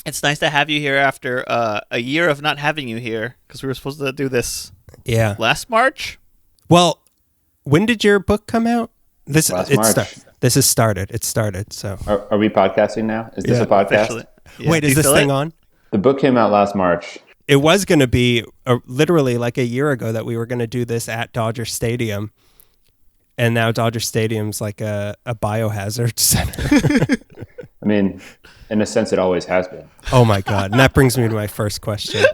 It's nice to have you here after a year of not having you here because we were supposed to do this Yeah. last March. Well, when did your book come out? Last March. This has started. It started. So Are we podcasting now? Is this a podcast? Officially. Yeah. wait, Do is you this feel thing it? on? The book came out last March. It was going to be literally like a year ago that we were going to do this at Dodger Stadium. And now Dodger Stadium's like a biohazard center. I mean, in a sense, it always has been. Oh my God. And that brings me to my first question.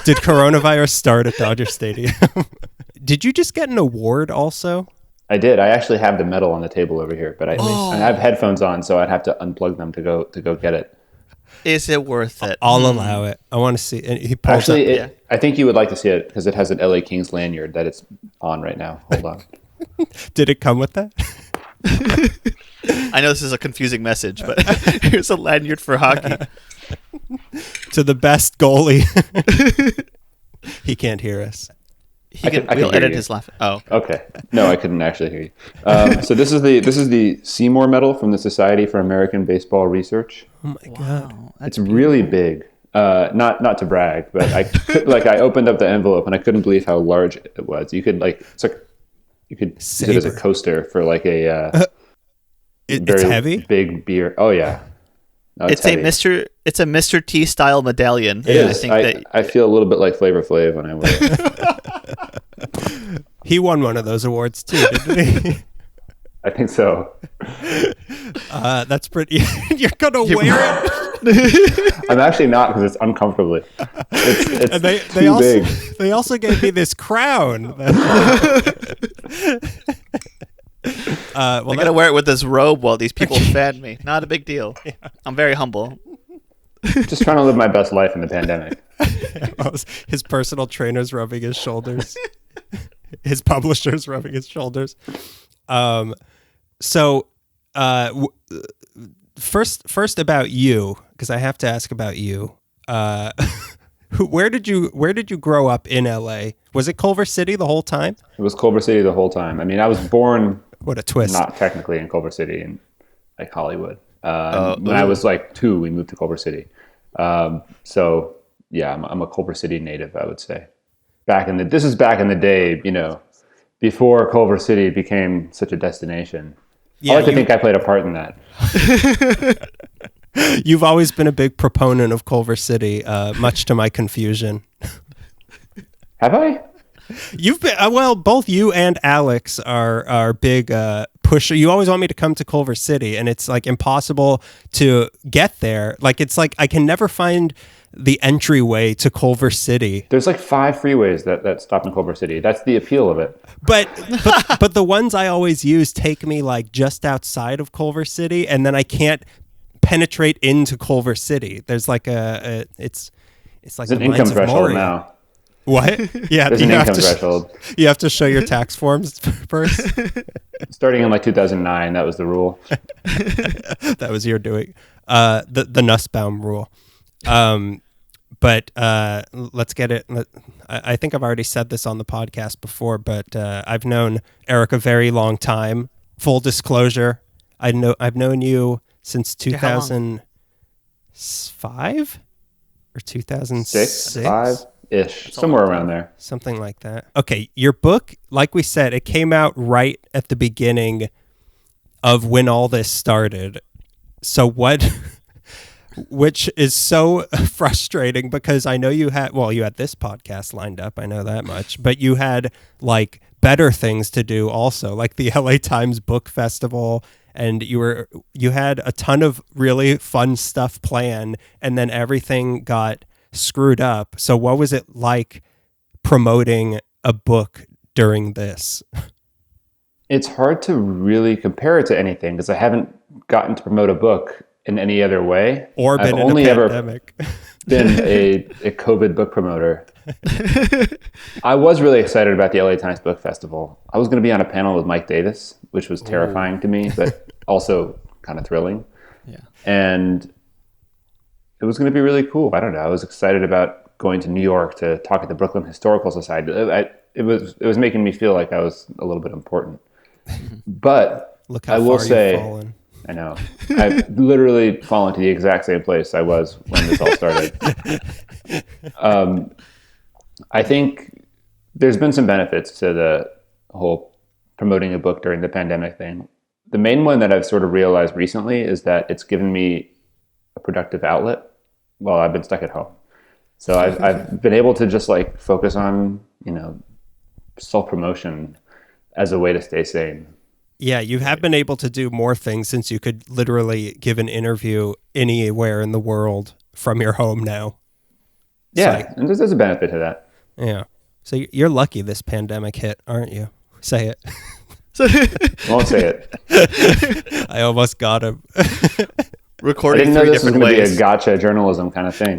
Did coronavirus start at Dodger Stadium? Did you just get an award also? I did. I actually have the medal on the table over here, but I have headphones on, so I'd have to unplug them to go get it. Is it worth it? I'll allow it. I want to see. And he pulls Actually, up. I think you would like to see it because it has an LA Kings lanyard that it's on right now. Hold on. Did it come with that? I know this is a confusing message, but here's a lanyard for hockey. To the best goalie. He can't hear us. We'll edit his laugh. Oh, Okay. No, I couldn't actually hear you. So this is the Seymour Medal from the Society for American Baseball Research. Oh my God. wow, It's really big. Not to brag, but I opened up the envelope and I couldn't believe how large it was. You could you could use it as a Saber. coaster for like a It's very heavy? big beer. Oh yeah. No, it's heavy. a Mr. T style medallion. It I is. think I feel a little bit like Flavor Flav when I wear it. He won one of those awards too, didn't he? I think so. That's pretty. You're going to wear it? I'm actually not because it's uncomfortably. It's And they too also, big. they also gave me this crown. I gotta wear it with this robe while these people fan me. Not a big deal. I'm very humble. Just trying to live my best life in the pandemic. His personal trainer's rubbing his shoulders. His publisher's rubbing his shoulders. First about you, because I have to ask about you. Where did you grow up in LA? Was it Culver City the whole time? It was Culver City the whole time. I mean, I was born What a twist. not technically in Culver City, in like Hollywood. When I was like 2, we moved to Culver City. So yeah, I'm a Culver City native, I would say. This is back in the day, before Culver City became such a destination. Yeah, I like to think I played a part in that. You've always been a big proponent of Culver City, much to my confusion. Have I? You've been both you and Alex are big pusher. You always want me to come to Culver City, and it's like impossible to get there. Like it's like I can never find the entryway to Culver City. There's like 5 freeways that stop in Culver City. That's the appeal of it. But the ones I always use take me like just outside of Culver City, and then I can't penetrate into Culver City. There's like it's like There's an the income Mines of threshold Moria. now. What? Yeah, There's you an have income to threshold. you have to show your tax forms first. Starting in like 2009, that was the rule. That was your doing. The Nussbaum rule. But let's get it. I think I've already said this on the podcast before, but I've known Eric a very long time. Full disclosure, I've known you since how long? 2005 or 2006. 6, 5-ish, somewhere around there. Something like that. Okay, your book, like we said, it came out right at the beginning of when all this started. So which is so frustrating because I know you had this podcast lined up, I know that much, but you had like better things to do also, like the LA Times Book Festival, and you had a ton of really fun stuff planned, and then everything got screwed up. So what was it like promoting a book during this? It's hard to really compare it to anything because I haven't gotten to promote a book in any other way. Or been I've in only a ever pandemic. been a COVID book promoter. I was really excited about the LA Times Book Festival. I was going to be on a panel with Mike Davis, which was terrifying to me, but also kind of thrilling. Yeah. And it was going to be really cool. I don't know. I was excited about going to New York to talk at the Brooklyn Historical Society. It was making me feel like I was a little bit important. But Look how I will far say, you've fallen. I know. I've literally fallen to the exact same place I was when this all started. I think there's been some benefits to the whole promoting a book during the pandemic thing. The main one that I've sort of realized recently is that it's given me a productive outlet while I've been stuck at home. So I've been able to just like focus on, self-promotion as a way to stay sane. Yeah, you have been able to do more things since you could literally give an interview anywhere in the world from your home now. Yeah, and there's a benefit to that. Yeah. So you're lucky this pandemic hit, aren't you? Say it. Won't say it. I almost got him. Recording I didn't know three this was different going to be ways. a gotcha journalism kind of thing.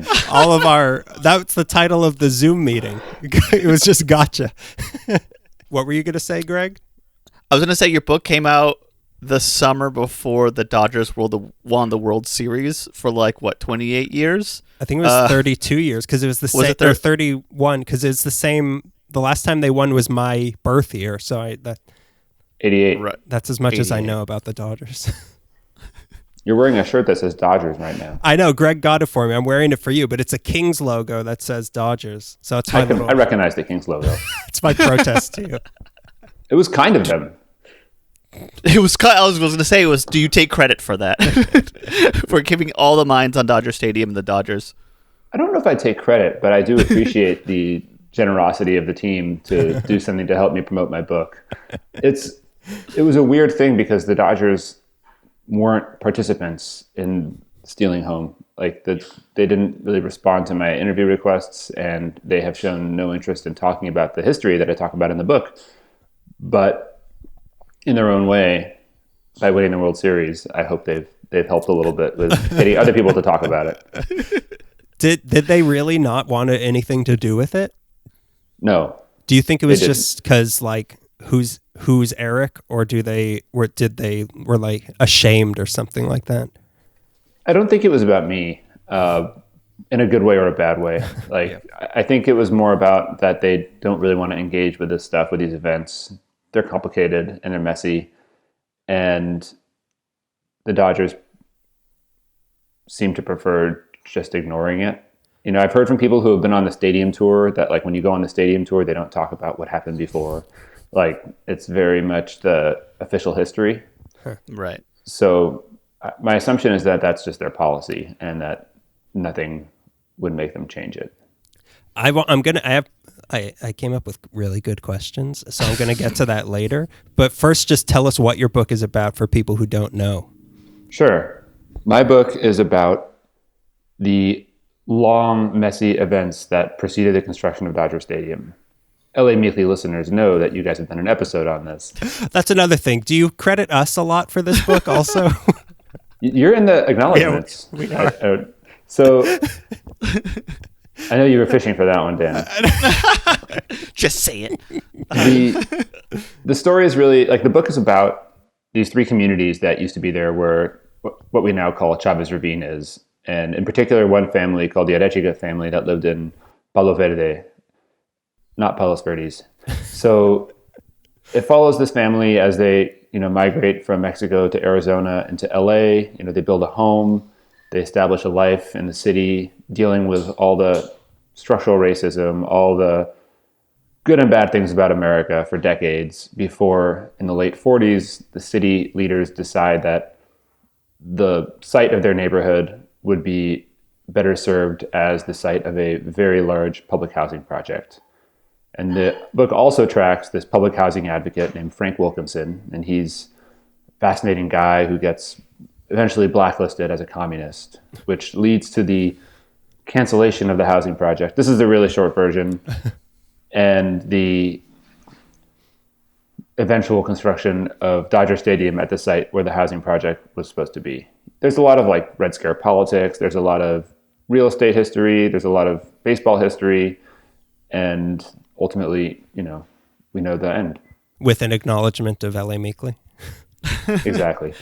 That's the title of the Zoom meeting. It was just gotcha. What were you going to say, Greg? I was going to say your book came out the summer before the Dodgers won the World Series for 28 years? I think it was 32 years because it was the same, or 31 because it's the same. The last time they won was my birth year, so 88. Right. That's as much 88. as I know about the Dodgers. You're wearing a shirt that says Dodgers right now. I know, Greg got it for me. I'm wearing it for you, but it's a Kings logo that says Dodgers. So it's I recognize the Kings logo. It's my protest to you. It was kind of them. I was going to say, do you take credit for that? For giving all the minds on Dodger Stadium the Dodgers? I don't know if I take credit, but I do appreciate the generosity of the team to do something to help me promote my book. It was a weird thing because the Dodgers weren't participants in stealing home. They didn't really respond to my interview requests, and they have shown no interest in talking about the history that I talk about in the book. But in their own way, by winning the World Series, I hope they've helped a little bit with getting other people to talk about it. Did they really not want anything to do with it? No. Do you think it was just because who's Eric, or did they were ashamed or something like that? I don't think it was about me, in a good way or a bad way. I think it was more about that they don't really want to engage with this stuff, with these events. They're complicated and they're messy, and the Dodgers seem to prefer just ignoring it. I've heard from people who have been on the stadium tour that when you go on the stadium tour, they don't talk about what happened before. It's very much the official history. Huh. Right. So my assumption is that that's just their policy and that nothing would make them change it. I came up with really good questions, so I'm going to get to that later. But first, just tell us what your book is about for people who don't know. Sure. My book is about the long, messy events that preceded the construction of Dodger Stadium. LA Meekly listeners know that you guys have done an episode on this. That's another thing. Do you credit us a lot for this book also? You're in the acknowledgments. Yeah, we are. So I know you were fishing for that one, Dan. Just say it. The story is really, the book is about these three communities that used to be there where what we now call Chavez Ravine is. And in particular, one family called the Arechiga family that lived in Palo Verde, not Palos Verdes. So it follows this family as they, migrate from Mexico to Arizona into LA. They build a home. They establish a life in the city, dealing with all the structural racism, all the good and bad things about America for decades before, in the late 40s, the city leaders decide that the site of their neighborhood would be better served as the site of a very large public housing project. And the book also tracks this public housing advocate named Frank Wilkinson, and he's a fascinating guy who gets eventually blacklisted as a communist, which leads to the cancellation of the housing project. This is the really short version, and the eventual construction of Dodger Stadium at the site where the housing project was supposed to be. There's a lot of Red Scare politics. There's a lot of real estate history. There's a lot of baseball history, and ultimately, we know the end. With an acknowledgement of LA Meekly. Exactly.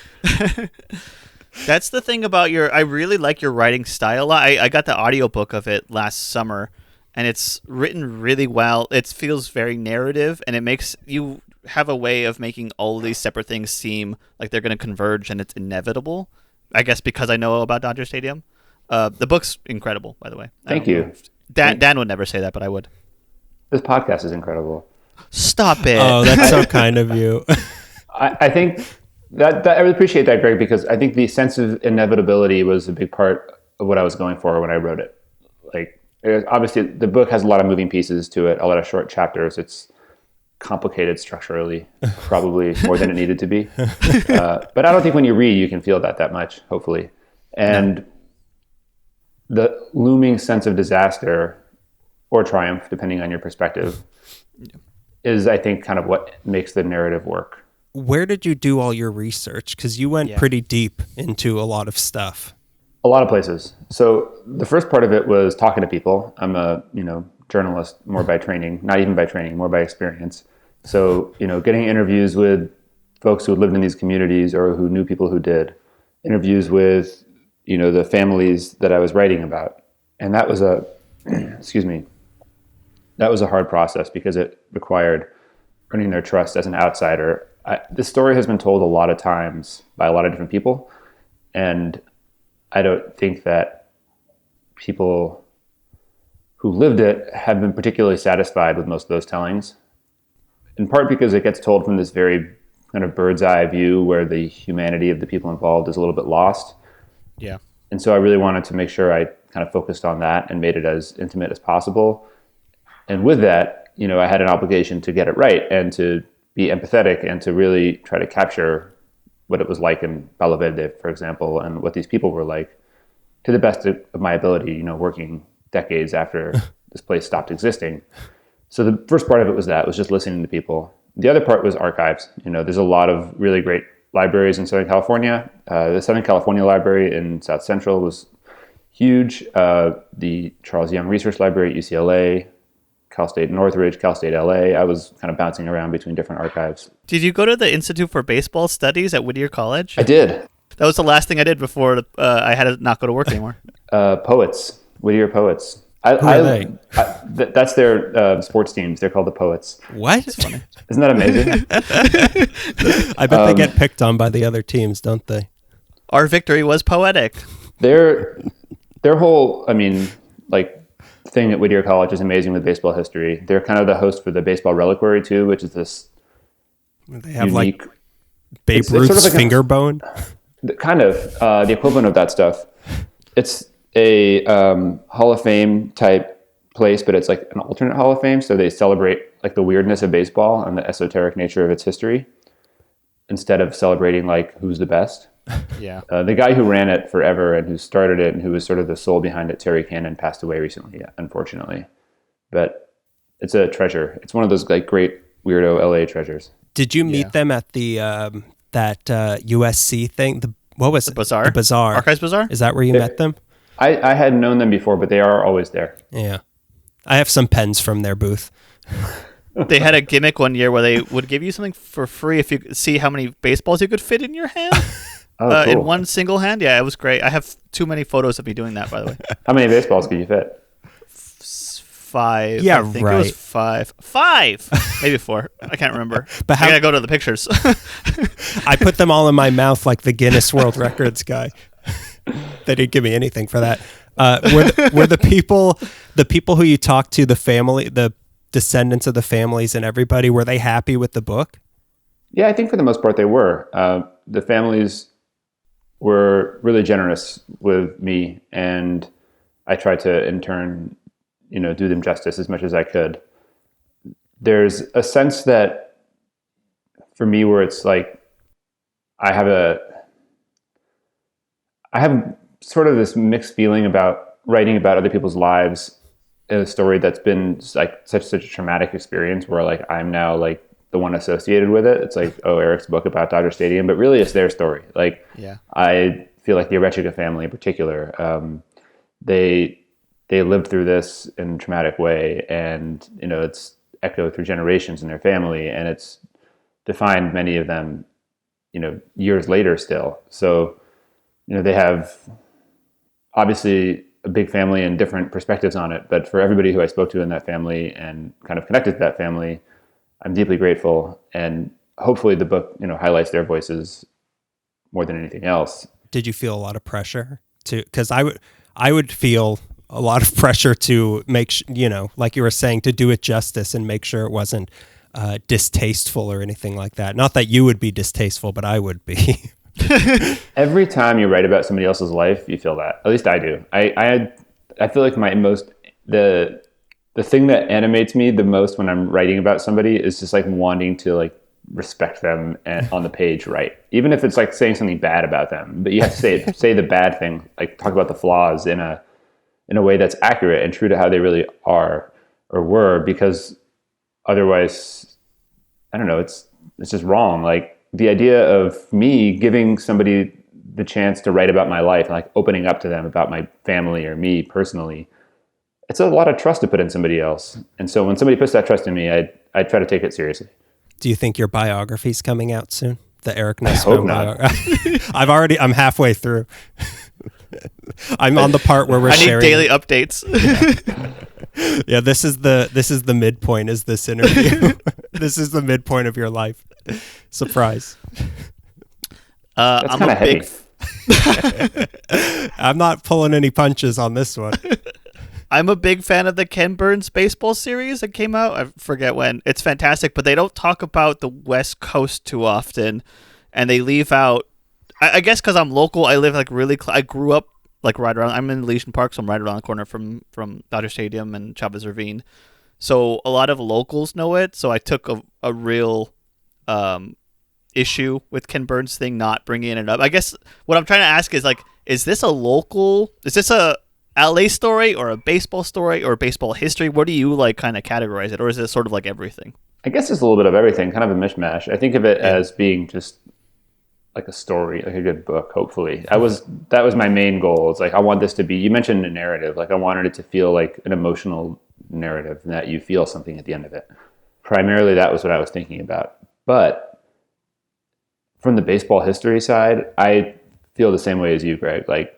That's the thing about I really like your writing style. I got the audiobook of it last summer, and it's written really well. It feels very narrative, and it makes you have a way of making all of these separate things seem like they're going to converge and it's inevitable. I guess because I know about Dodger Stadium. The book's incredible, by the way. Thank you. Dan would never say that, but I would. This podcast is incredible. Stop it. Oh, that's so kind of you. I think that I really appreciate that, Greg, because I think the sense of inevitability was a big part of what I was going for when I wrote it. Like, obviously, the book has a lot of moving pieces to it, a lot of short chapters. It's complicated structurally, probably more than it needed to be. But I don't think when you read, you can feel that much, hopefully. And the looming sense of disaster or triumph, depending on your perspective, is, I think, kind of what makes the narrative work. Where did you do all your research? Because you went pretty deep into a lot of stuff. A lot of places. So the first part of it was talking to people. I'm a journalist more by training, not even by training, more by experience. So getting interviews with folks who lived in these communities or who knew people who did, interviews with the families that I was writing about, and that was a that was a hard process because it required earning their trust as an outsider. This story has been told a lot of times by a lot of different people, and I don't think that people who lived it have been particularly satisfied with most of those tellings, in part because it gets told from this very kind of bird's eye view where the humanity of the people involved is a little bit lost. Yeah. And so I really wanted to make sure I kind of focused on that and made it as intimate as possible. And with that, I had an obligation to get it right and to be empathetic and to really try to capture what it was like in Palo Verde, for example, and what these people were like to the best of my ability, working decades after this place stopped existing. So the first part of it was just listening to people. The other part was archives. There's a lot of really great libraries in Southern California. The Southern California Library in South Central was huge. The Charles Young Research Library at UCLA, Cal State Northridge, Cal State LA. I was kind of bouncing around between different archives. Did you go to the Institute for Baseball Studies at Whittier College? I did. That was the last thing I did before I had to not go to work anymore. Poets, Whittier Poets. Who are they? That's their sports teams. They're called the Poets. What? It's funny. Isn't that amazing? I bet they get picked on by the other teams, don't they? Our victory was poetic. Their whole, thing at Whittier College is amazing with baseball history. They're kind of the host for the Baseball Reliquary too, which is this They have unique, like Babe Ruth's sort of like finger bone. Kind of the equivalent of that stuff. It's a Hall of Fame type place, but it's like an alternate Hall of Fame. So they celebrate like the weirdness of baseball and the esoteric nature of its history instead of celebrating like who's the best. Yeah. The guy who ran it forever and who started it and who was sort of the soul behind it, Terry Cannon, passed away recently, unfortunately. But it's a treasure. It's one of those like great weirdo LA treasures. Did you meet them at the that USC thing? What was The it? Bazaar? The Bazaar. Archives Bazaar? Is that where you met them? I had known them before, but they are always there. Yeah. I have some pens from their booth. They had a gimmick one year where they would give you something for free if you could see how many baseballs you could fit in your hand. Oh, cool. In one single hand. Yeah, it was great. I have too many photos of me doing that, by the way. How many baseballs could you fit? 5. Yeah, I think right. It was 5. 5! Maybe 4. I can't remember. But how- I gotta go to the pictures. I put them all in my mouth like the Guinness World Records guy. They didn't give me anything for that. Were the people who you talked to, the family, the descendants of the families and everybody, were they happy with the book? Yeah, I think for the most part they were. The families were really generous with me, and I tried to, in turn, do them justice as much as I could. There's a sense that, for me, where it's like I have sort of this mixed feeling about writing about other people's lives in a story that's been like such a traumatic experience, where like I'm now like the one associated with it. It's like, oh, Eric's book about Dodger Stadium, but really it's their story. Like, Yeah. I feel like the Arechiga family in particular, they lived through this in a traumatic way, and it's echoed through generations in their family, and it's defined many of them, years later still. So, they have obviously a big family and different perspectives on it, but for everybody who I spoke to in that family and kind of connected to that family, I'm deeply grateful, and hopefully the book, highlights their voices more than anything else. Did you feel a lot of pressure to? Because I would feel a lot of pressure to make like you were saying, to do it justice and make sure it wasn't distasteful or anything like that. Not that you would be distasteful, but I would be. Every time you write about somebody else's life, you feel that. At least I do. I feel like the thing that animates me the most when I'm writing about somebody is just like wanting to like respect them on the page, right? Even if it's like saying something bad about them, but you have to say the bad thing, like talk about the flaws in a way that's accurate and true to how they really are or were, because otherwise, I don't know, it's just wrong. Like the idea of me giving somebody the chance to write about my life and like opening up to them about my family or me personally, it's a lot of trust to put in somebody else. And so when somebody puts that trust in me, I try to take it seriously. Do you think your biography's coming out soon? The Eric I Nusbaum hope not. I'm halfway through. I'm on the part where we're sharing. I need daily updates. Yeah, this is the midpoint, is this interview. This is the midpoint of your life. Surprise. That's I'm kind a of big heavy. I'm not pulling any punches on this one. I'm a big fan of the Ken Burns baseball series that came out. I forget when. It's fantastic, but they don't talk about the West Coast too often, and they leave out. I guess because I'm local, I live like really. I grew up like right around. I'm in Elysian Park, so I'm right around the corner from Dodger Stadium and Chavez Ravine. So a lot of locals know it. So I took a real issue with Ken Burns' thing not bringing it up. I guess what I'm trying to ask is like, is this a LA story or a baseball story or baseball history? What do you like kind of categorize it? Or is it sort of like everything? I guess it's a little bit of everything, kind of a mishmash. I think of it as being just like a story, like a good book, hopefully. That was my main goal. It's like, I want this to be, you mentioned a narrative, like I wanted it to feel like an emotional narrative and that you feel something at the end of it. Primarily, that was what I was thinking about. But from the baseball history side, I feel the same way as you, Greg. Like,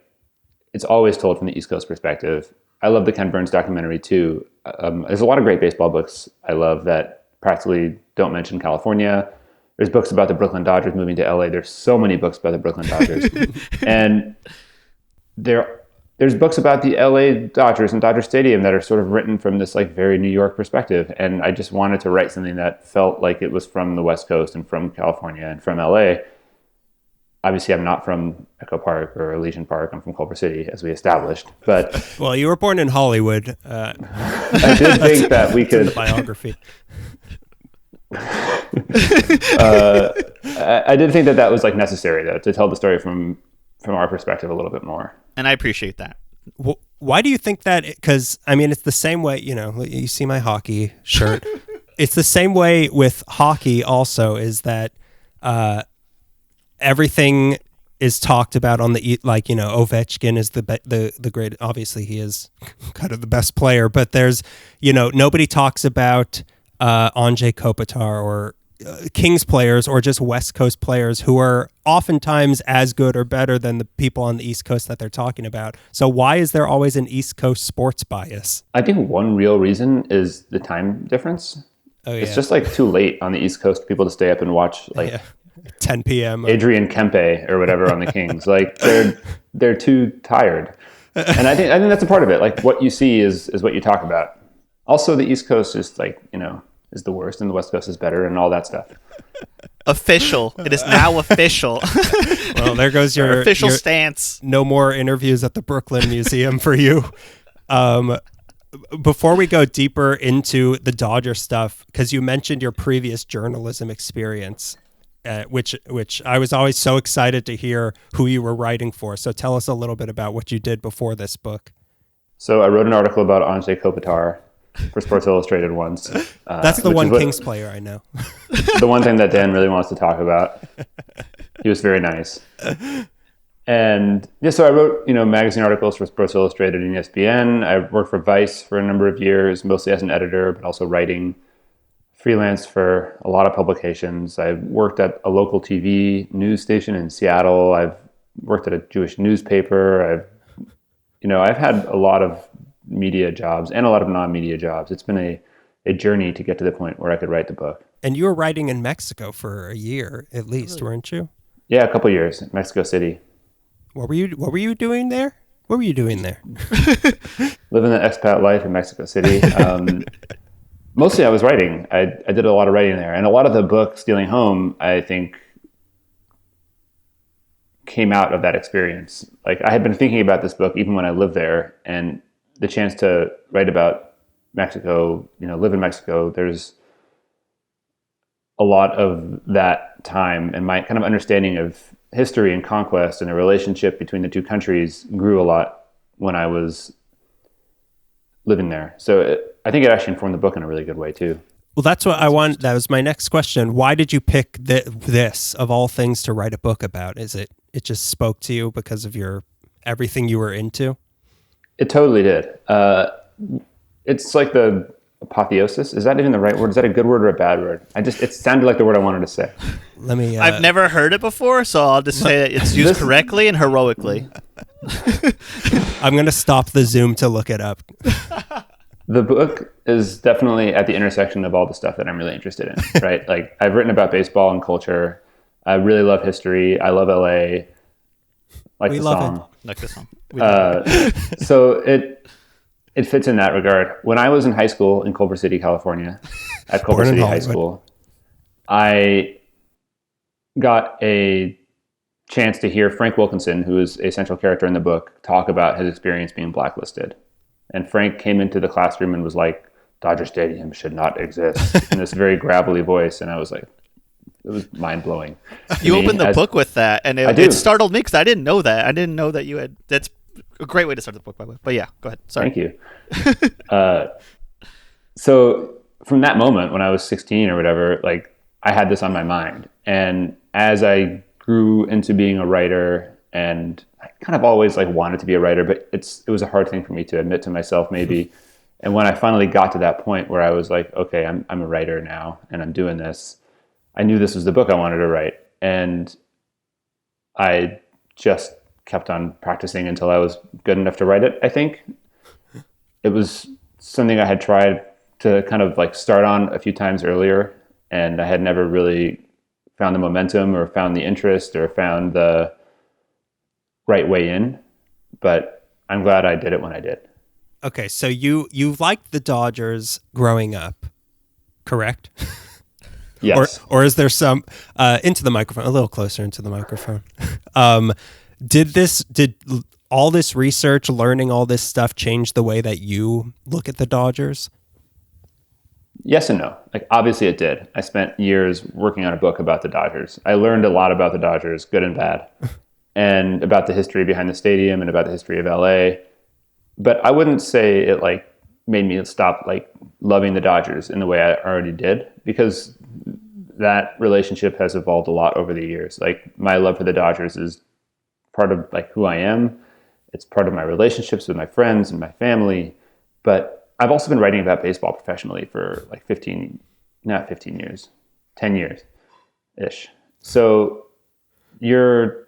it's always told from the East Coast perspective. I love the Ken Burns documentary too. There's a lot of great baseball books I love that practically don't mention California. There's books about the Brooklyn Dodgers moving to LA. There's so many books about the Brooklyn Dodgers. And there's books about the LA Dodgers and Dodger Stadium that are sort of written from this like very New York perspective. And I just wanted to write something that felt like it was from the West Coast and from California and from LA. Obviously, I'm not from Echo Park or Elysian Park. I'm from Culver City, as we established. But well, you were born in Hollywood. I did think that we could. The biography. I did think that was like necessary though, to tell the story from our perspective a little bit more. And I appreciate that. Why do you think that? Because I mean, it's the same way. You see my hockey shirt. It's the same way with hockey. Also, is that. Everything is talked about on the Ovechkin is the great. Obviously, he is kind of the best player, but there's nobody talks about Anze Kopitar or Kings players or just West Coast players who are oftentimes as good or better than the people on the East Coast that they're talking about. So why is there always an East Coast sports bias? I think one real reason is the time difference. Oh, yeah. It's just like too late on the East Coast for people to stay up and watch 10 p.m. Adrian Kempe or whatever on the Kings. Like they're too tired. And I think that's a part of it. Like what you see is what you talk about. Also, the East Coast is is the worst and the West Coast is better and all that stuff. Official. It is now official. Well, there goes your official stance. No more interviews at the Brooklyn Museum for you. Before we go deeper into the Dodger stuff, because you mentioned your previous journalism experience, which I was always so excited to hear who you were writing for. So tell us a little bit about what you did before this book. So I wrote an article about Anze Kopitar for Sports Illustrated once. That's the one Kings player I know. The one thing that Dan really wants to talk about. He was very nice. And so I wrote, magazine articles for Sports Illustrated and ESPN. I worked for Vice for a number of years, mostly as an editor, but also writing freelance for a lot of publications. I've worked at a local TV news station in Seattle. I've worked at a Jewish newspaper. I've had a lot of media jobs and a lot of non-media jobs. It's been a journey to get to the point where I could write the book. And you were writing in Mexico for a year at least, weren't you? Yeah, a couple years in Mexico City. What were you doing there? What were you doing there? Living the expat life in Mexico City. Mostly I was writing. I did a lot of writing there. And a lot of the book, Stealing Home, I think came out of that experience. Like, I had been thinking about this book even when I lived there, and the chance to write about Mexico, live in Mexico, there's a lot of that time, and my kind of understanding of history and conquest and the relationship between the two countries grew a lot when I was living there. So I think it actually informed the book in a really good way too. Well, that's what I want. That was my next question. Why did you pick this of all things to write a book about? Is it just spoke to you because of everything you were into? It totally did. It's like the apotheosis. Is that even the right word? Is that a good word or a bad word? It sounded like the word I wanted to say. I've never heard it before, so I'll just say that it's used correctly and heroically. I'm going to stop the Zoom to look it up. The book is definitely at the intersection of all the stuff that I'm really interested in, right? Like, I've written about baseball and culture. I really love history. I love LA. Like the song. So it fits in that regard. When I was in high school in Culver City, California, at Culver City High School, I got a chance to hear Frank Wilkinson, who is a central character in the book, talk about his experience being blacklisted. And Frank came into the classroom and was like, "Dodger Stadium should not exist," in this very gravelly voice. And I was like, it was mind-blowing. You opened the book with that, and it startled me because I didn't know that. I didn't know that you had... That's a great way to start the book, by the way. But yeah, go ahead. Sorry. Thank you. So from that moment when I was 16 or whatever, like, I had this on my mind. And as I grew into being a writer, and I kind of always wanted to be a writer, but it was a hard thing for me to admit to myself maybe. And when I finally got to that point where I was like, okay, I'm a writer now and I'm doing this, I knew this was the book I wanted to write. And I just kept on practicing until I was good enough to write it, I think. It was something I had tried to kind of start on a few times earlier, and I had never really found the momentum or found the interest or found the right way in, but I'm glad I did it when I did. Okay, so you liked the Dodgers growing up, correct? Yes. Or is there some into the microphone, a little closer into the microphone? Did all this research, learning all this stuff, change the way that you look at the Dodgers? Yes and no. Obviously it did. I spent years working on a book about the Dodgers. I learned a lot about the Dodgers, good and bad, and about the history behind the stadium and about the history of LA. But I wouldn't say it made me stop loving the Dodgers in the way I already did, because that relationship has evolved a lot over the years. My love for the Dodgers is part of who I am. It's part of my relationships with my friends and my family. But I've also been writing about baseball professionally for 10 years-ish. So your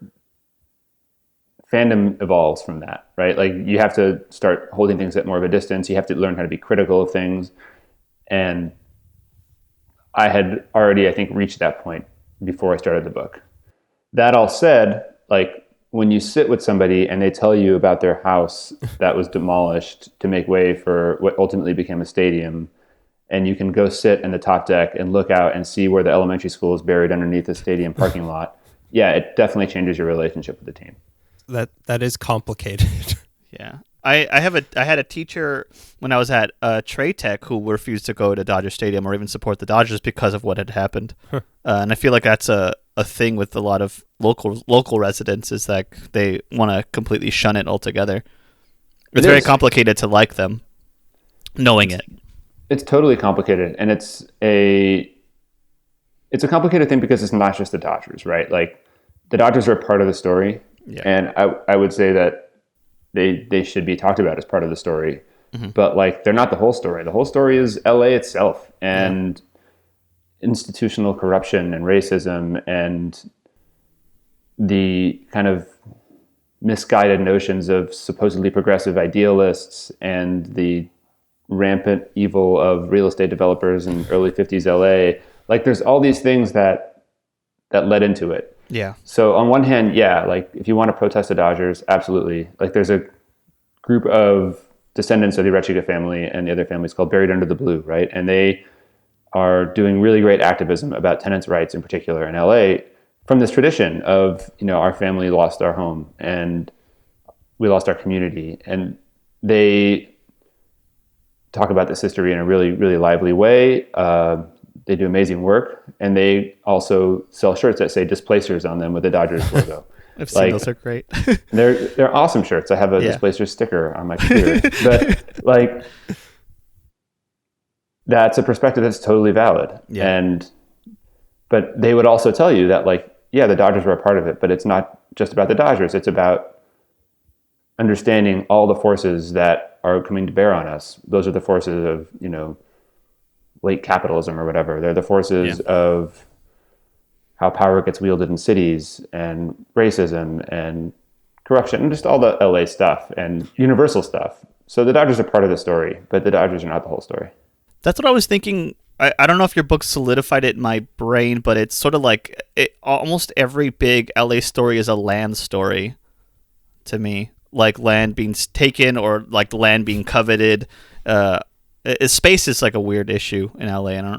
fandom evolves from that, right? You have to start holding things at more of a distance. You have to learn how to be critical of things. And I had already, I think, reached that point before I started the book. That all said, when you sit with somebody and they tell you about their house that was demolished to make way for what ultimately became a stadium, and you can go sit in the top deck and look out and see where the elementary school is buried underneath the stadium parking lot, yeah, it definitely changes your relationship with the team. That is complicated. Yeah. I had a teacher when I was at Trey Tech who refused to go to Dodger Stadium or even support the Dodgers because of what had happened. And I feel like that's a thing with a lot of local residents, is that they want to completely shun it altogether. It's very complicated to like them, knowing it. It's totally complicated, and it's a complicated thing because it's not just the Dodgers, right? The Dodgers are a part of the story, and I would say that they should be talked about as part of the story, but they're not the whole story. The whole story is LA itself, and institutional corruption and racism and the kind of misguided notions of supposedly progressive idealists and the rampant evil of real estate developers in early 50s LA. Like there's all these things that led into it. Yeah. So on one hand, yeah, like if you want to protest the Dodgers, absolutely. Like there's a group of descendants of the Arechiga family and the other families called Buried Under the Blue, right? And they are doing really great activism about tenants' rights in particular in LA from this tradition of, our family lost our home and we lost our community. And they talk about this history in a really, really lively way. They do amazing work. And they also sell shirts that say Displacers on them with the Dodgers logo. I've seen those are great. They're awesome shirts. I have a Displacer sticker on my computer. But that's a perspective that's totally valid. Yeah. But they would also tell you that the Dodgers were a part of it, but it's not just about the Dodgers. It's about understanding all the forces that are coming to bear on us. Those are the forces of, late capitalism or whatever. They're the forces of how power gets wielded in cities and racism and corruption and just all the LA stuff and universal stuff. So the Dodgers are part of the story, but the Dodgers are not the whole story. That's what I was thinking. I don't know if your book solidified it in my brain, but it's sort of like almost every big LA story is a land story to me. Like land being taken or like the land being coveted. Space is like a weird issue in LA.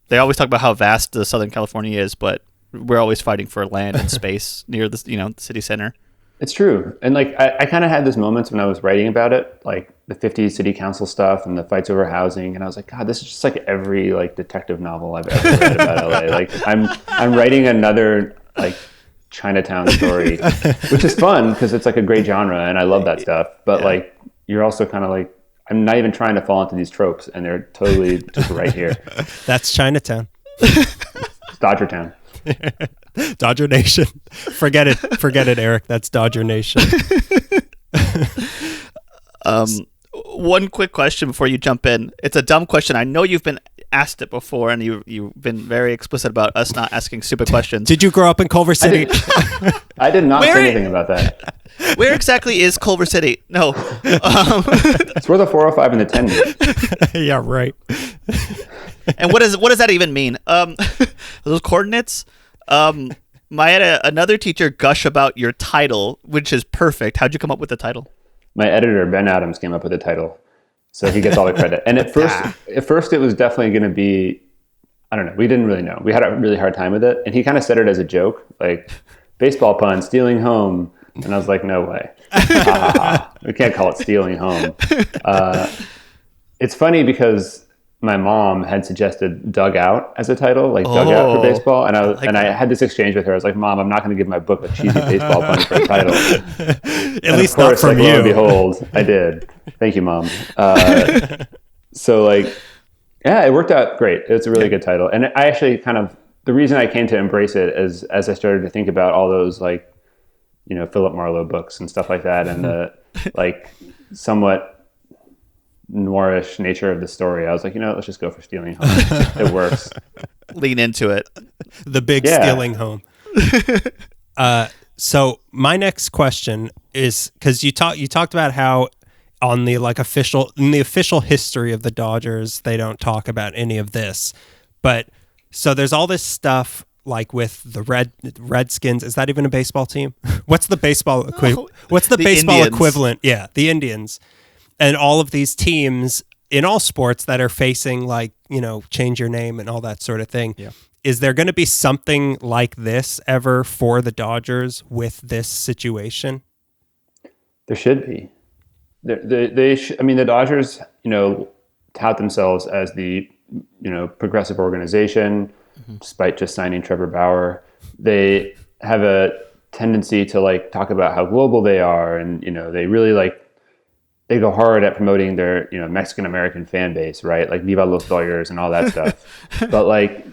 They always talk about how vast the Southern California is, but we're always fighting for land and space near the the city center. It's true. And I kind of had those moments when I was writing about it, like the 50s city council stuff and the fights over housing. And I was like, God, this is just like every detective novel I've ever read about LA. Like I'm writing another Chinatown story, which is fun because it's like a great genre and I love that stuff. But you're also kind of I'm not even trying to fall into these tropes and they're totally just right here. That's Chinatown. It's Dodgertown. Dodger Nation. Forget it, Eric. That's Dodger Nation. One quick question before you jump in. It's a dumb question. I know you've been asked it before, and you've been very explicit about us not asking stupid questions. Did you grow up in Culver City? I did not say anything about that. Where exactly is Culver City? No. It's where the 405 and the 10 meet. Yeah, right. And what does that even mean? Those coordinates? I had another teacher gush about your title, which is perfect. How'd you come up with the title? My editor, Ben Adams, came up with the title. So he gets all the credit. And at first it was definitely going to be, I don't know. We didn't really know. We had a really hard time with it. And he kind of said it as a joke, like baseball pun, stealing home. And I was like, no way. We can't call it stealing home. It's funny because my mom had suggested Dugout as a title, Dugout for baseball. And I had this exchange with her. I was like, Mom, I'm not going to give my book a cheesy baseball pun for a title. At least not from you. Lo and behold, I did. Thank you, Mom. So it worked out great. It's a really good title. And I actually the reason I came to embrace it is as I started to think about all those Philip Marlowe books and stuff like that, and the somewhat noirish nature of the story. I was like, let's just go for stealing home. It works. Lean into it. The big stealing home. So my next question is, because you talked about how on the official history of the Dodgers, they don't talk about any of this, but so there's all this stuff with the Redskins. Is that even a baseball team? What's the baseball equivalent? What's the baseball Indians. Equivalent? Yeah, the Indians. And all of these teams in all sports that are facing change your name and all that sort of thing. Yeah. Is there going to be something like this ever for the Dodgers with this situation? There should be. The Dodgers, tout themselves as the, progressive organization, despite just signing Trevor Bauer. They have a tendency to talk about how global they are, and they really they go hard at promoting their Mexican American fan base, right? Viva los Dodgers and all that stuff. But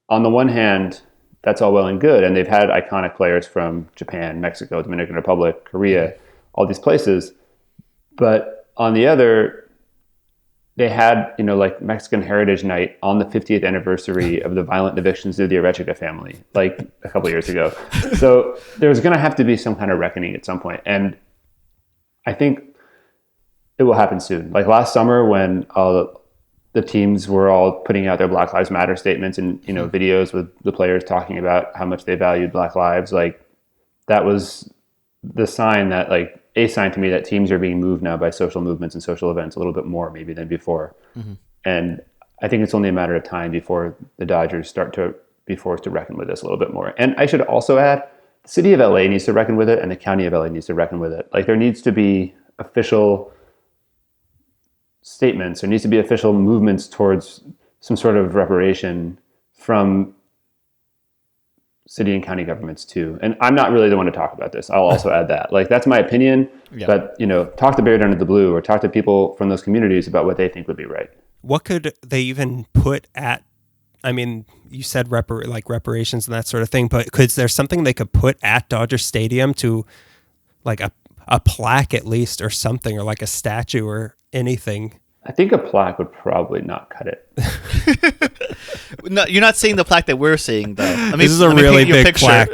on the one hand, that's all well and good, and they've had iconic players from Japan, Mexico, Dominican Republic, Korea, all these places. But on the other, they had Mexican Heritage Night on the 50th anniversary of the violent evictions of the Arechiga family, a couple of years ago. So there's going to have to be some kind of reckoning at some point, and I think it will happen soon. Last summer when the teams were all putting out their Black Lives Matter statements and, videos with the players talking about how much they valued Black lives. Like, that was the sign that, like, a sign to me that teams are being moved now by social movements and social events a little bit more maybe than before. And I think it's only a matter of time before the Dodgers start to be forced to reckon with this a little bit more. And I should also add, the city of LA needs to reckon with it, and the county of LA needs to reckon with it. Like, there needs to be official statements, there needs to be official movements towards some sort of reparation from city and county governments too. And I'm not really the one to talk about this. I'll also add that. Like, that's my opinion, but talk to Bear Down at the Blue or talk to people from those communities about what they think would be right. What could they even put at, I mean, you said reparations and that sort of thing, but is there something they could put at Dodger Stadium to, like, a plaque at least or something, or like a statue or anything? I think a plaque would probably not cut it. No, you're not seeing the plaque that we're seeing, though. This is a really big plaque.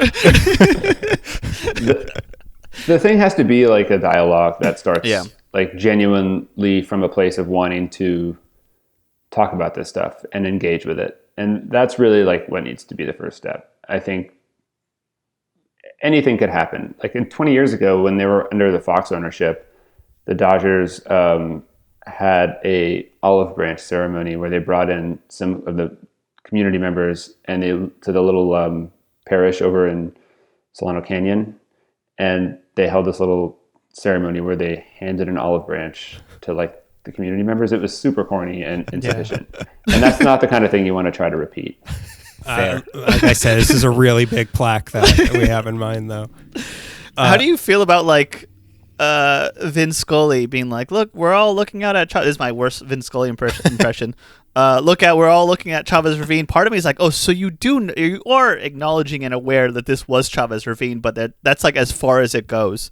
The thing has to be like a dialogue that starts like genuinely from a place of wanting to talk about this stuff and engage with it. And that's really like what needs to be the first step. I think anything could happen. Like, 20 years ago when they were under the Fox ownership, the Dodgers had a olive branch ceremony where they brought in some of the community members and to the little parish over in Solano Canyon, and they held this little ceremony where they handed an olive branch to, like, the community members. It was super corny and insufficient. And that's not the kind of thing you want to try to repeat. Like I said, this is a really big plaque that we have in mind, though. How do you feel about, like, Vin Scully being like, look, we're all looking out at this is my worst Vin Scully impression. We're all looking at Chavez Ravine. Part of me is like, oh, so you are acknowledging and aware that this was Chavez Ravine, but that's like as far as it goes.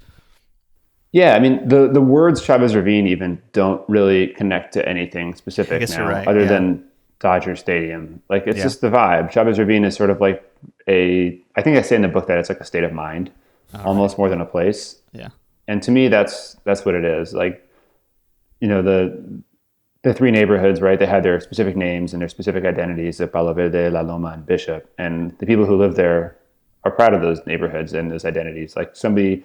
Yeah, I mean, the words Chavez Ravine even don't really connect to anything specific now, right, other than Dodger Stadium. Like, it's just the vibe. Chavez Ravine is sort of like I think I say in the book that it's like a state of mind, almost more than a place. Yeah. And to me, that's what it is. Like, the three neighborhoods, right? They had their specific names and their specific identities, of Palo Verde, La Loma, and Bishop. And the people who live there are proud of those neighborhoods and those identities. Like, somebody,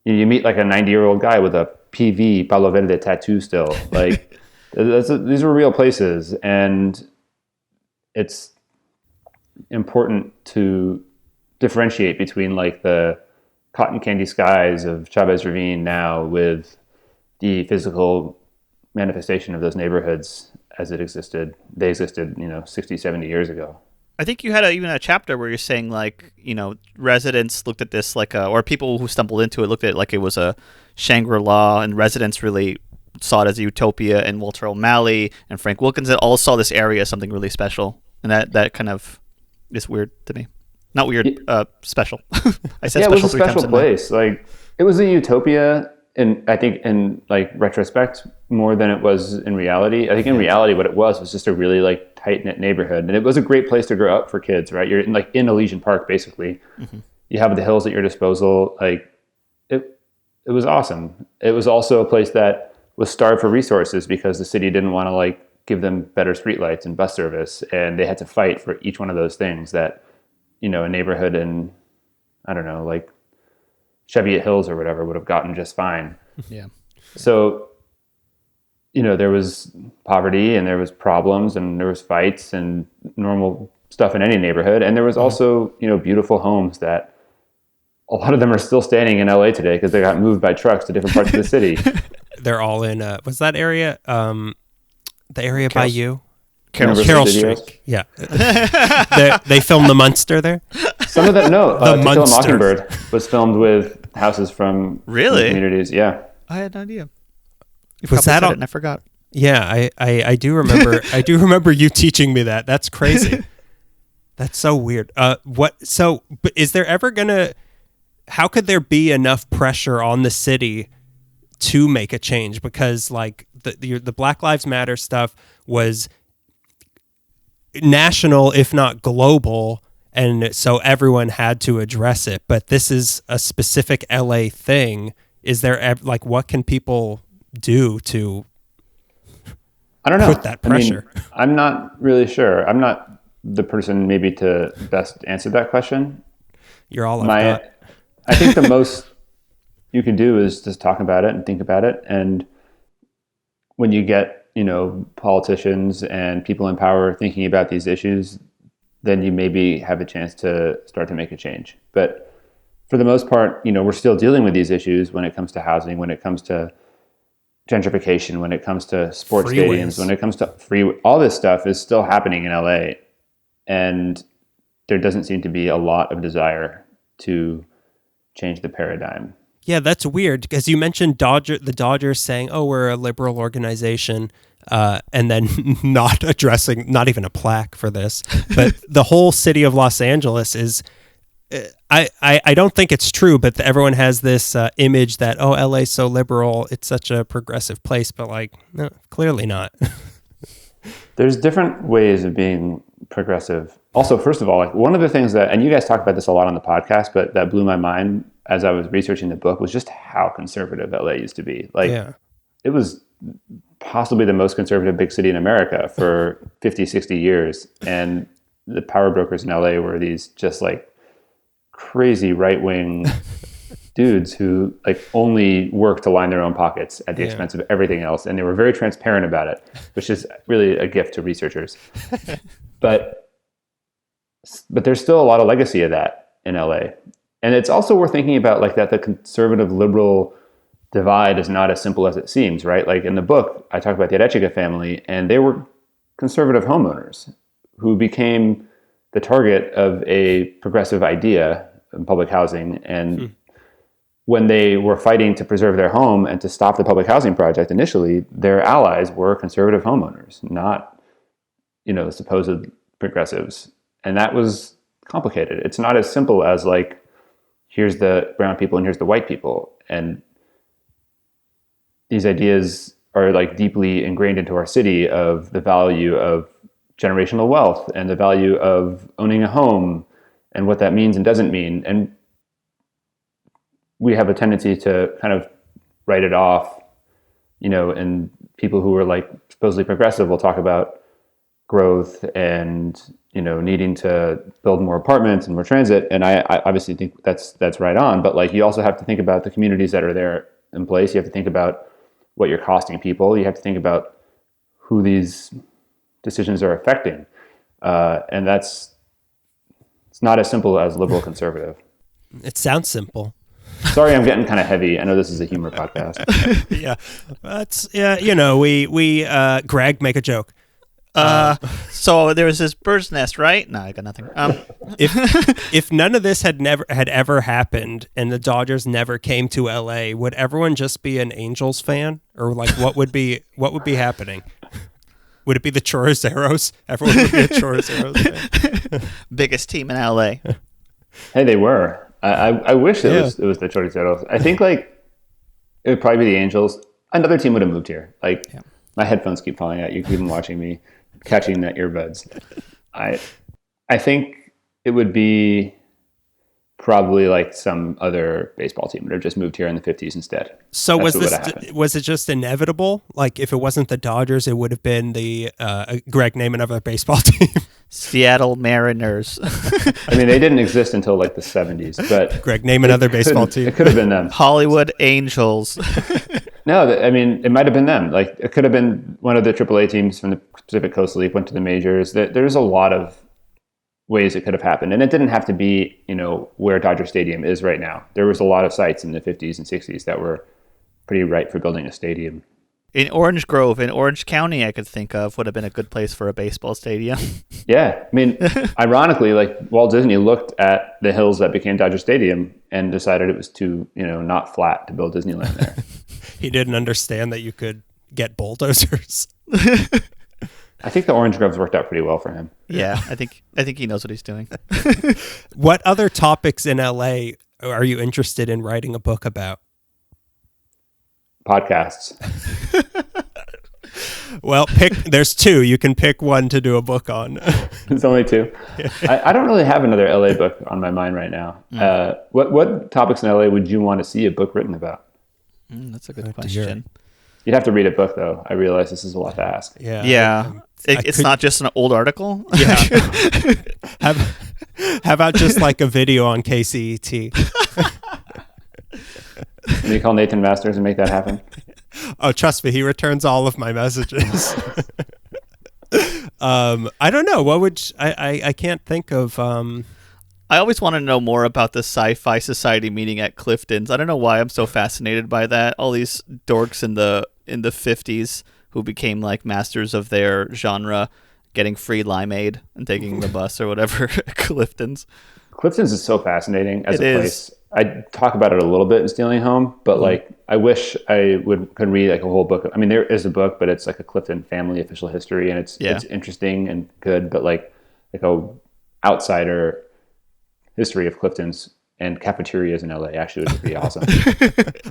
you meet like a 90-year-old guy with a PV Palo Verde tattoo still. Like, these were real places, and it's important to differentiate between, like, the cotton candy skies of Chavez Ravine now with the physical manifestation of those neighborhoods as they existed 60, 70 years ago. I think you had even a chapter where you're saying, like, residents looked at this like or people who stumbled into it looked at it like it was a Shangri-La, and residents really saw it as a utopia, and Walter O'Malley and Frank Wilkinson all saw this area as something really special. And that kind of is weird to me. Not weird, special. I said special 3 times. It was a special place. Like, it was a utopia, and I think in, like, retrospect more than it was in reality. I think in reality what it was just a really, like, tight-knit neighborhood, and it was a great place to grow up for kids, right? You're in Elysian Park, basically. Mm-hmm. You have the hills at your disposal. Like, it was awesome. It was also a place that was starved for resources because the city didn't want to, like, give them better streetlights and bus service, and they had to fight for each one of those things that, a neighborhood in, I don't know, like Cheviot Hills or whatever would have gotten just fine. Yeah. So, there was poverty, and there was problems, and there was fights and normal stuff in any neighborhood. And there was also, beautiful homes that a lot of them are still standing in LA today because they got moved by trucks to different parts of the city. They're all in, was that area, the area by you? Carroll Street. Yeah. They filmed The Munster there? Some of them, no. The To Kill a Munster. Mockingbird was filmed with houses from Really? communities. Yeah. I had no idea. You Was that said on? it and I forgot. Yeah, I do remember. I do remember you teaching me that. That's crazy. That's so weird. But is there ever how could there be enough pressure on the city to make a change? Because, like, the Black Lives Matter stuff was national, if not global, and so everyone had to address it. But this is a specific LA thing. Is there, like, what can people do to I don't know. put that pressure? I mean, I'm not really sure. I'm not the person maybe to best answer that question. You're all I've got. I think the most you can do is just talk about it and think about it. And when you get, politicians and people in power thinking about these issues, then you maybe have a chance to start to make a change. But for the most part, we're still dealing with these issues when it comes to housing, when it comes to gentrification, when it comes to sports stadiums, when it comes to all this stuff is still happening in LA. And there doesn't seem to be a lot of desire to change the paradigm. Yeah, that's weird because you mentioned the Dodgers saying, "Oh, we're a liberal organization," and then not addressing, not even a plaque for this. But the whole city of Los Angeles is, I don't think it's true, but everyone has this image that, oh, LA's so liberal, it's such a progressive place, but no, clearly not. There's different ways of being progressive. Also, first of all, one of the things that, and you guys talk about this a lot on the podcast, but that blew my mind as I was researching the book was just how conservative LA used to be. It was possibly the most conservative big city in America for 50, 60 years. And the power brokers in LA were these just crazy right-wing dudes who only work to line their own pockets at the expense of everything else. And they were very transparent about it, which is really a gift to researchers. But there's still a lot of legacy of that in LA. And it's also worth thinking about that the conservative liberal divide is not as simple as it seems, right? In the book, I talk about the Arechiga family, and they were conservative homeowners who became the target of a progressive idea in public housing. And when they were fighting to preserve their home and to stop the public housing project initially, their allies were conservative homeowners, not, the supposed progressives. And that was complicated. It's not as simple as here's the brown people and here's the white people. And these ideas are deeply ingrained into our city of the value of generational wealth and the value of owning a home and what that means and doesn't mean. And we have a tendency to kind of write it off, and people who are supposedly progressive will talk about growth and, needing to build more apartments and more transit. And I obviously think that's right on, but you also have to think about the communities that are there in place. You have to think about what you're costing people. You have to think about who these decisions are affecting. And it's not as simple as liberal conservative. It sounds simple. Sorry, I'm getting kind of heavy. I know this is a humor podcast. Greg, make a joke. So there was this bird's nest, right? No, I got nothing. If none of this had ever happened and the Dodgers never came to LA, would everyone just be an Angels fan, or what would be happening? Would it be the Chorrozeros? Everyone would be a Chorrozeros fan. Biggest team in LA. Hey, they were. I wish it was the Chorrozeros. I think it would probably be the Angels. Another team would have moved here. My headphones keep falling out. You keep watching me catching that earbuds. I think it would be probably some other baseball team would have just moved here in the 50s instead. So was it just inevitable? If it wasn't the Dodgers, it would have been the Greg, name another baseball team. Seattle Mariners. I mean, they didn't exist until the 70s, but Greg, name another baseball team. It could have been them. Hollywood Angels. No, I mean, it might have been them. It could have been one of the AAA teams from the Pacific Coast League, went to the majors. There's a lot of ways it could have happened. And it didn't have to be, where Dodger Stadium is right now. There was a lot of sites in the 50s and 60s that were pretty ripe for building a stadium. In Orange Grove, in Orange County, I could think of would have been a good place for a baseball stadium. Yeah. I mean, ironically, Walt Disney looked at the hills that became Dodger Stadium and decided it was too, not flat to build Disneyland there. He didn't understand that you could get bulldozers. I think the Orange Groves worked out pretty well for him. Yeah, I think he knows what he's doing. What other topics in LA are you interested in writing a book about? Podcasts. Well, there's two. You can pick one to do a book on. It's only two. I don't really have another LA book on my mind right now. What topics in LA would you want to see a book written about? That's a good question. You'd have to read a book, though. I realize this is a lot to ask. Yeah. It's not just an old article. Yeah. How about just like a video on KCET? Can you call Nathan Masters and make that happen? Oh, trust me, he returns all of my messages. I don't know. What would I can't think of. I always want to know more about the Sci-Fi Society meeting at Clifton's. I don't know why I'm so fascinated by that. All these dorks in the 50s who became like masters of their genre, getting free limeade and taking the bus or whatever at Clifton's. Clifton's is so fascinating as a place. I talk about it a little bit in Stealing Home, but like I wish I could read like a whole book. I mean, there is a book, but it's like a Clifton family official history, and it's interesting and good. But like a outsider history of Clifton's and cafeterias in LA actually would be awesome.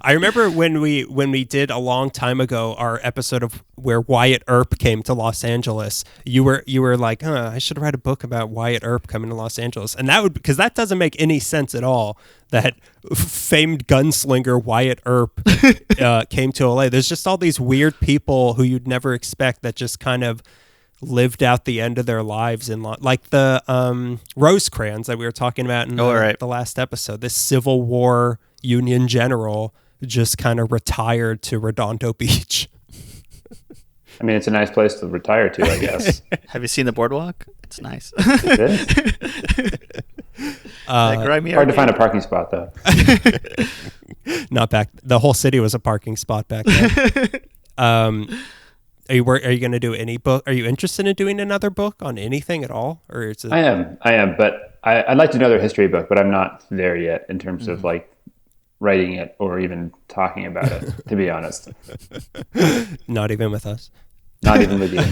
I remember when we did a long time ago our episode of where Wyatt Earp came to Los Angeles. You were like, I should write a book about Wyatt Earp coming to Los Angeles, and that would, because that doesn't make any sense at all. That famed gunslinger Wyatt Earp came to LA. There's just all these weird people who you'd never expect that just kind of lived out the end of their lives in like the Rosecrans that we were talking about in the last episode. This Civil War Union general just kind of retired to Redondo Beach. I mean, it's a nice place to retire to, I guess. Have you seen the boardwalk? It's nice. It is. Hard to find a parking spot, though. Not back. The whole city was a parking spot back then. Are you going to do any book? Are you interested in doing another book on anything at all, or is it... I am, but I'd like to do another history book, but I'm not there yet in terms of like writing it or even talking about it. To be honest, not even with us. Not even with you.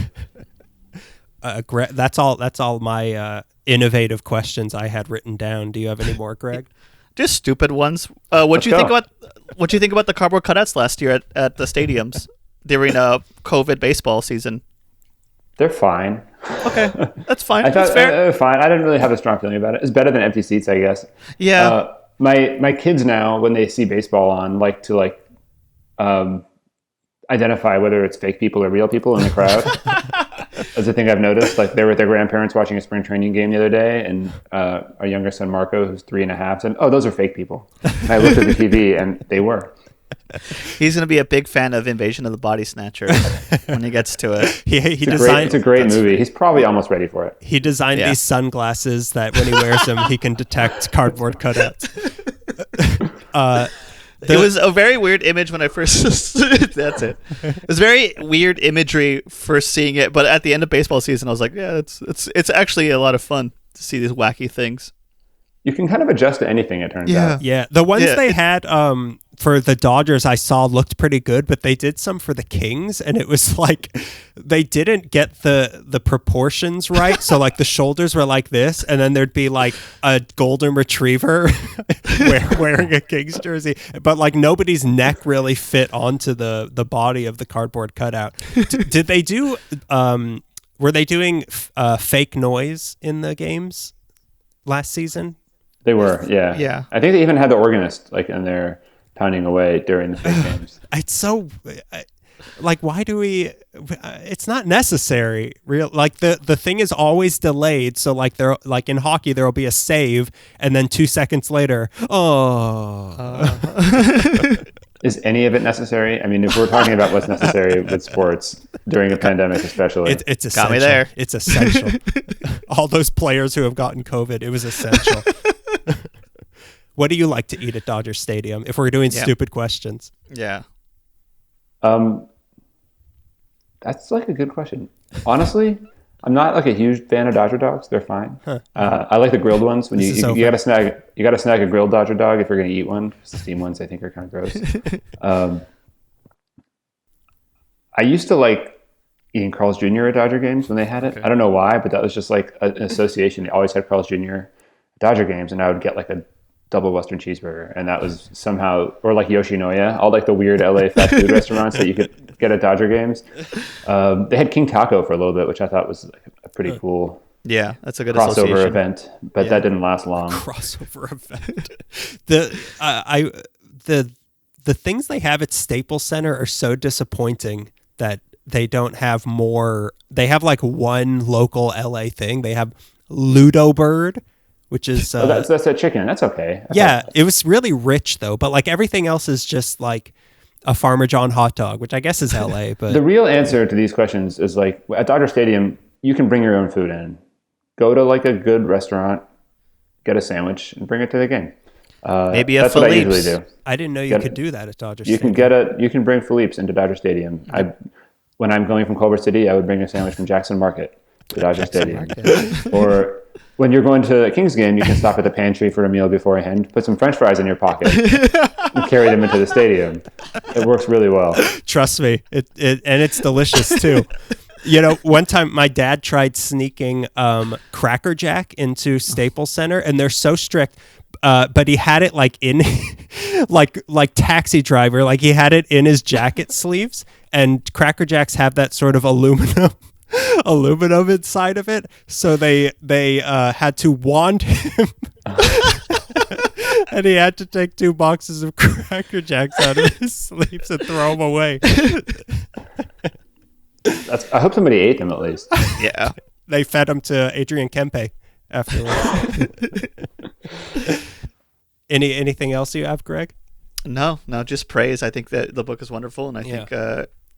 That's all my innovative questions I had written down. Do you have any more, Greg? Just stupid ones. What do you think about the cardboard cutouts last year at the stadiums during a COVID baseball season? They're fine. Okay, that's fine. I thought that's fair. They were fine. I didn't really have a strong feeling about it. It's better than empty seats, I guess. Yeah. My kids now, when they see baseball on, like to identify whether it's fake people or real people in the crowd. That's the thing I've noticed. Like they were with their grandparents watching a spring training game the other day, and our younger son Marco, who's 3.5, said, "Oh, those are fake people." And I looked at the TV, and they were. He's going to be a big fan of Invasion of the Body Snatcher when he gets to it. It's a great movie. He's probably almost ready for it. He designed these sunglasses that when he wears them, he can detect cardboard cutouts. It was a very weird image when I first... That's it. It was very weird imagery first seeing it, but at the end of baseball season, I was like, yeah, it's actually a lot of fun to see these wacky things. You can kind of adjust to anything, it turns out. Yeah, the ones they had for the Dodgers I saw looked pretty good, but they did some for the Kings, and it was like they didn't get the proportions right. So like the shoulders were like this, and then there'd be like a golden retriever wearing a Kings jersey, but like nobody's neck really fit onto the body of the cardboard cutout. Did they do? Were they doing fake noise in the games last season? They were, yeah. Yeah. I think they even had the organist like in there pounding away during the fake games. It's so like, why do we? It's not necessary. Like the thing is always delayed. So like in hockey, there will be a save, and then 2 seconds later, Is any of it necessary? I mean, if we're talking about what's necessary with sports during a pandemic, especially, it's essential. Got me there. It's essential. All those players who have gotten COVID, it was essential. What do you like to eat at Dodger Stadium? If we're doing stupid questions, yeah. That's like a good question. Honestly, I'm not like a huge fan of Dodger dogs. They're fine. I like the grilled ones. When you gotta snag a grilled Dodger dog if you're gonna eat one. Because the steamed ones I think are kind of gross. I used to like eating Carl's Jr. at Dodger games when they had it. Okay. I don't know why, but that was just like an association. They always had Carl's Jr. at Dodger games, and I would get like a double Western cheeseburger, and that was somehow, or like Yoshinoya, all like the weird LA fast food restaurants that you could get at Dodger games. They had King Taco for a little bit, which I thought was like a pretty cool. Yeah, that's a good crossover event, but that didn't last long. Crossover event. the things they have at Staples Center are so disappointing that they don't have more. They have like one local LA thing. They have Ludo Bird, which is that's a chicken. That's okay. Yeah, it was really rich though, but like everything else is just like a Farmer John hot dog, which I guess is LA. But the real answer to these questions is like at Dodger Stadium, you can bring your own food in. Go to like a good restaurant, get a sandwich, and bring it to the game. Maybe a that's what I Philippe's. usually do. I didn't know you could do that at Dodger Stadium. You can bring Philippe's into Dodger Stadium. When I'm going from Culver City, I would bring a sandwich from Jackson Market to Dodger Stadium. Or when you're going to a Kings game, you can stop at the pantry for a meal beforehand, put some French fries in your pocket, and carry them into the stadium. It works really well. Trust me, and it's delicious too. You know, one time my dad tried sneaking Cracker Jack into Staples Center, and they're so strict. But he had it like in, like Taxi Driver, like he had it in his jacket sleeves, and Cracker Jacks have that sort of aluminum inside of it. So they had to wand him, and he had to take 2 boxes of Cracker Jacks out of his sleeves and throw them away. I hope somebody ate them at least. Yeah, they fed him to Adrian Kempe afterwards. Anything else you have, Greg? No, just praise. I think that the book is wonderful, and I think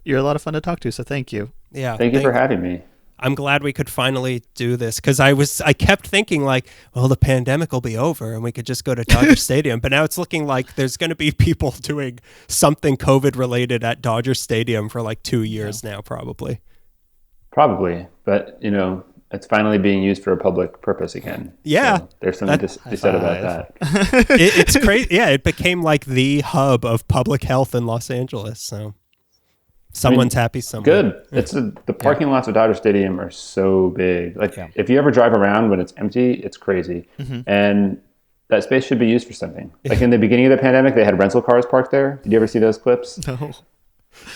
you're a lot of fun to talk to. So thank you. Yeah, thank you for having me. I'm glad we could finally do this because I kept thinking like, well, the pandemic will be over and we could just go to Dodger Stadium, but now it's looking like there's going to be people doing something COVID related at Dodger Stadium for like 2 years now, probably. Probably, but you know, it's finally being used for a public purpose again. Yeah. So there's something to be said about that. It's crazy. Yeah, it became like the hub of public health in Los Angeles. So someone's happy somewhere. Good. It's the parking lots of Dodger Stadium are so big. Like if you ever drive around when it's empty, it's crazy. Mm-hmm. And that space should be used for something. Like in the beginning of the pandemic, they had rental cars parked there. Did you ever see those clips? No.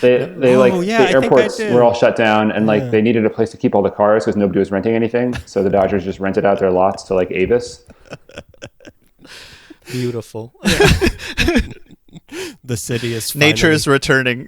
The airports were all shut down, and like they needed a place to keep all the cars because nobody was renting anything. So the Dodgers just rented out their lots to like Avis. Beautiful. The city is nature's returning.